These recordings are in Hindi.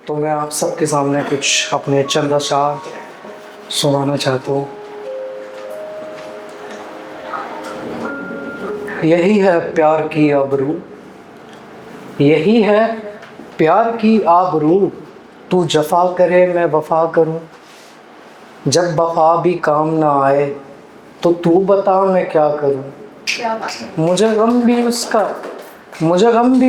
तो मैं आप सबके सामने कुछ अपने चंद अशार सुनाना चाहता हूँ। यही है प्यार की आबरू, यही है प्यार की आबरू, तू जफा करे मैं वफा करूँ। जब वफा भी काम ना आए तो तू बता मैं क्या करूँ। मुझे गम भी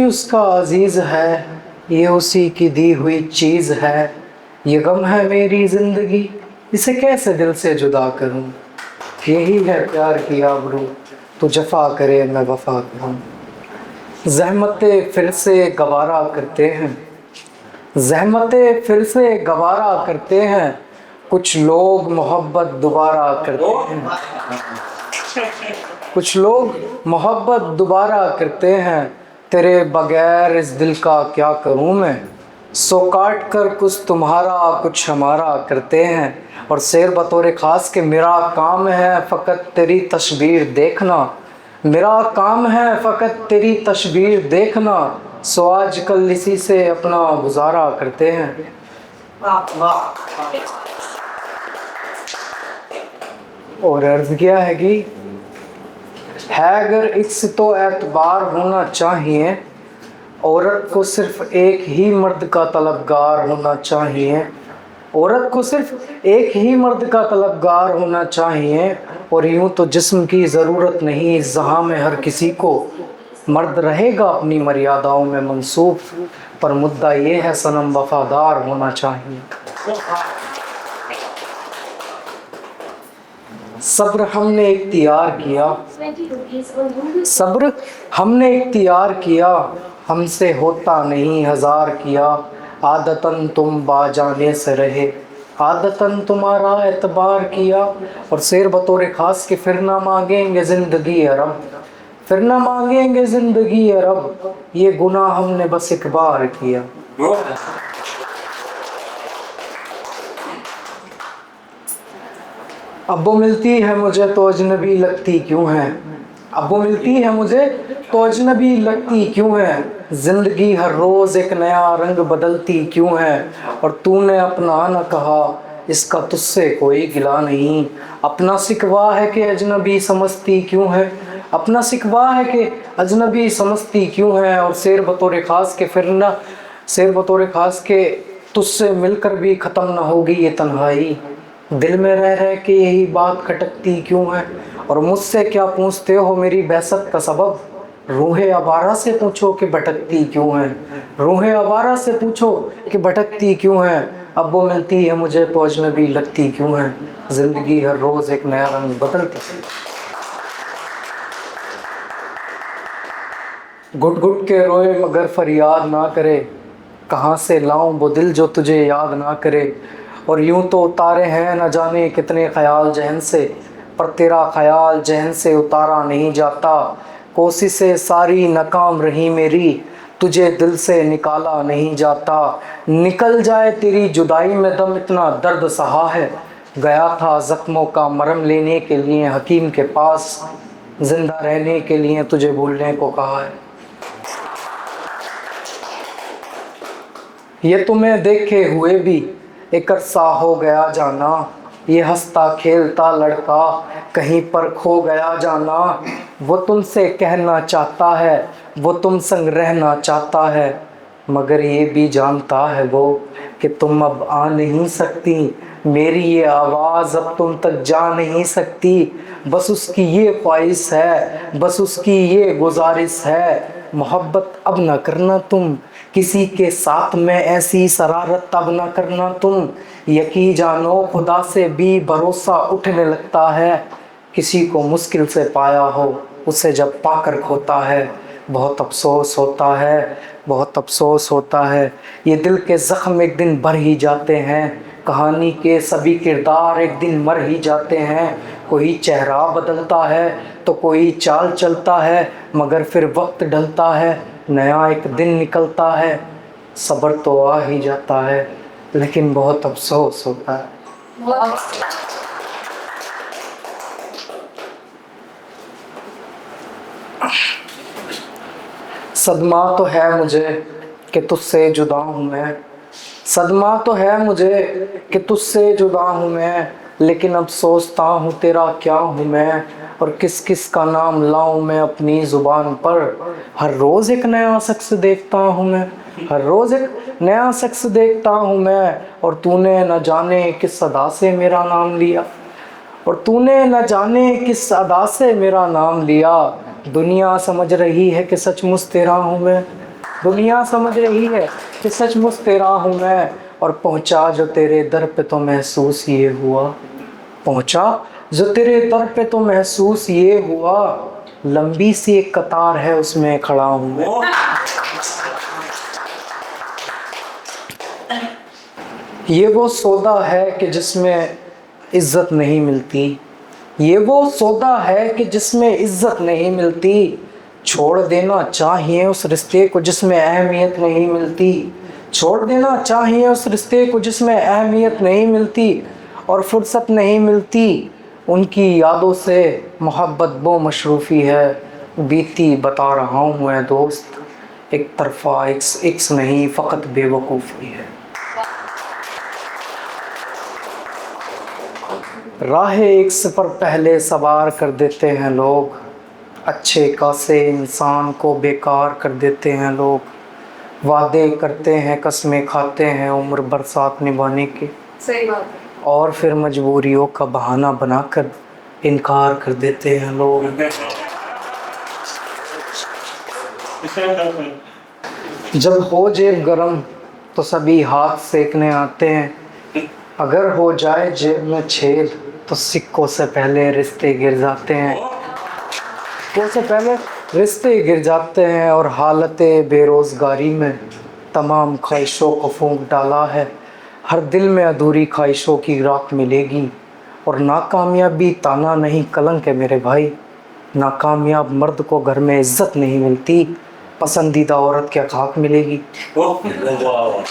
उसका अजीज़ है, ये उसी की दी हुई चीज़ है। ये गम है मेरी ज़िंदगी, इसे कैसे दिल से जुदा करूँ। यही है प्यार की आबरू, तो जफा करे मैं वफा करूँ। ज़हमतें फिर से गवारा करते हैं, ज़हमतें फिर से गवारा करते हैं। कुछ लोग मोहब्बत दोबारा करते हैं, कुछ लोग मोहब्बत दोबारा करते हैं। तेरे बगैर इस दिल का क्या करूँ मैं। सो काट कर कुछ तुम्हारा कुछ हमारा करते हैं। और शेर बतौर ख़ास के मेरा काम है फ़कत तेरी तस्वीर देखना, मेरा काम है फ़कत तेरी तस्वीर देखना। सो आज कल इसी से अपना गुजारा करते हैं। और अर्ज़ किया है कि है अगर इससे तो एतबार होना चाहिए, औरत को सिर्फ एक ही मर्द का तलबगार होना चाहिए। औरत को सिर्फ एक ही मर्द का तलबगार होना चाहिए। और यूं तो जिस्म की ज़रूरत नहीं इस जहां में हर किसी को, मर्द रहेगा अपनी मर्यादाओं में मंसूफ, पर मुद्दा ये है सनम वफादार होना चाहिए। सब्र हमने इख्तियार किया, सब्र हमने इख्तियार किया, हमसे होता नहीं हज़ार किया। आदतन तुम बाजाने से रहे, आदतन तुम्हारा एतबार किया। और शेर बतौर ख़ास के फिर ना मांगेंगे ज़िंदगी अरब, फिर ना मांगेंगे ज़िंदगी अरब। ये गुनाह हमने बस एक बार किया। अब वो मिलती है मुझे तो अजनबी लगती क्यों है, अब वो मिलती है मुझे तो अजनबी लगती क्यों है। ज़िंदगी हर रोज़ एक नया रंग बदलती क्यों है। और तूने अपना न कहा इसका तुझसे कोई गिला नहीं। अपना सिकवा है कि अजनबी समझती क्यों है, अपना सिकवा है कि अजनबी समझती क्यों है। और शेर बतौर ख़ास के फिर ना, शेर बतौर ख़ास के तुझसे मिलकर भी ख़त्म ना होगी ये तन्हाई। दिल में रह के यही बात खटकती क्यों है। और मुझसे क्या पूछते हो मेरी बहसत का सबब, रूहे आवारा से पूछो कि भटकती क्यों है, रूहे आवारा से पूछो कि भटकती क्यों है। अब वो मिलती है मुझे तो अजनबी लगती क्यों है। ज़िंदगी हर रोज़ एक नया रंग बदलती है। घुट घुट के रोए मगर फरियाद ना करे, कहाँ से लाऊं वो दिल जो तुझे याद ना करे। और यूं तो उतारे हैं न जाने कितने ख्याल जहन से, पर तेरा ख्याल जहन से उतारा नहीं जाता। कोशिशें सारी नाकाम रही मेरी, तुझे दिल से निकाला नहीं जाता। निकल जाए तेरी जुदाई में दम इतना दर्द सहा है, गया था ज़ख्मों का मरहम लेने के लिए हकीम के पास, जिंदा रहने के लिए तुझे भूलने को कहा है। ये तुम्हें देखे हुए भी एक अरसा हो गया जाना, ये हंसता खेलता लड़का कहीं पर खो गया जाना। वो तुमसे कहना चाहता है, वो तुम संग रहना चाहता है, मगर ये भी जानता है वो कि तुम अब आ नहीं सकती। मेरी ये आवाज़ अब तुम तक जा नहीं सकती। बस उसकी ये ख्वाहिश है, बस उसकी ये गुजारिश है, मोहब्बत अब ना करना तुम किसी के साथ में ऐसी शरारत अब ना करना तुम। यकीन जानो खुदा से भी भरोसा उठने लगता है, किसी को मुश्किल से पाया हो उसे जब पाकर खोता है। बहुत अफसोस होता है, बहुत अफसोस होता है। ये दिल के ज़ख्म एक दिन भर ही जाते हैं, कहानी के सभी किरदार एक दिन मर ही जाते हैं। कोई चेहरा बदलता है तो कोई चाल चलता है, मगर फिर वक्त ढलता है, नया एक दिन निकलता है। सब्र तो आ ही जाता है लेकिन बहुत अफसोस होता है। सदमा तो है मुझे कि तुझसे जुदा हूँ मैं, सदमा तो है मुझे कि तुझसे जुदा हूँ मैं, लेकिन अब सोचता हूँ तेरा क्या हूँ मैं, और किस किस का नाम लाऊं मैं अपनी जुबान पर। हर रोज़ एक नया शख्स देखता हूँ मैं, हर रोज़ एक नया शख्स देखता हूँ मैं, और तूने न जाने किस अदा से मेरा नाम लिया, और तूने न जाने किस अदा से मेरा नाम लिया। दुनिया समझ रही है कि सचमुच तेरा हूँ मैं, दुनिया समझ रही है कि सचमुच तेरा हूँ मैं, और पहुँचा जो तेरे दर पे तो महसूस ये हुआ, पहुँचा जो तेरे दर पे तो महसूस ये हुआ, लंबी सी एक कतार है उसमें खड़ा हूँ मैं। ये वो सौदा है कि जिसमें इज्जत नहीं मिलती, ये वो सौदा है कि जिसमें इज्जत नहीं मिलती। छोड़ देना चाहिए उस रिश्ते को जिसमें अहमियत नहीं मिलती, छोड़ देना चाहिए उस रिश्ते को जिसमें अहमियत नहीं मिलती, और फुर्सत नहीं मिलती उनकी यादों से। मोहब्बत वो मशरूफ़ी है बीती बता रहा हूँ मैं दोस्त, एक तरफा इक्स नहीं फ़कत बेवकूफ़ी है। राह इक्स पर पहले सवार कर देते हैं लोग, अच्छे खासे इंसान को बेकार कर देते हैं लोग। वादे करते हैं कस्में खाते हैं उम्र भर साथ निभाने के, सही बात है। और फिर मजबूरियों का बहाना बनाकर इनकार कर देते हैं लोग। जब हो जेब गरम तो सभी हाथ सेकने आते हैं, अगर हो जाए जेब में छेद तो सिक्कों से पहले रिश्ते गिर जाते हैं, सिक्कों से पहले रिश्ते गिर जाते हैं। और हालते बेरोज़गारी में तमाम ख्वाहिशों को फूंक डाला है, हर दिल में अधूरी ख्वाहिशों की राख मिलेगी। और नाकामयाबी ताना नहीं कलंक है मेरे भाई, नाकामयाब मर्द को घर में इज्जत नहीं मिलती, पसंदीदा औरत क्या खाक मिलेगी। वाह वाह वाह।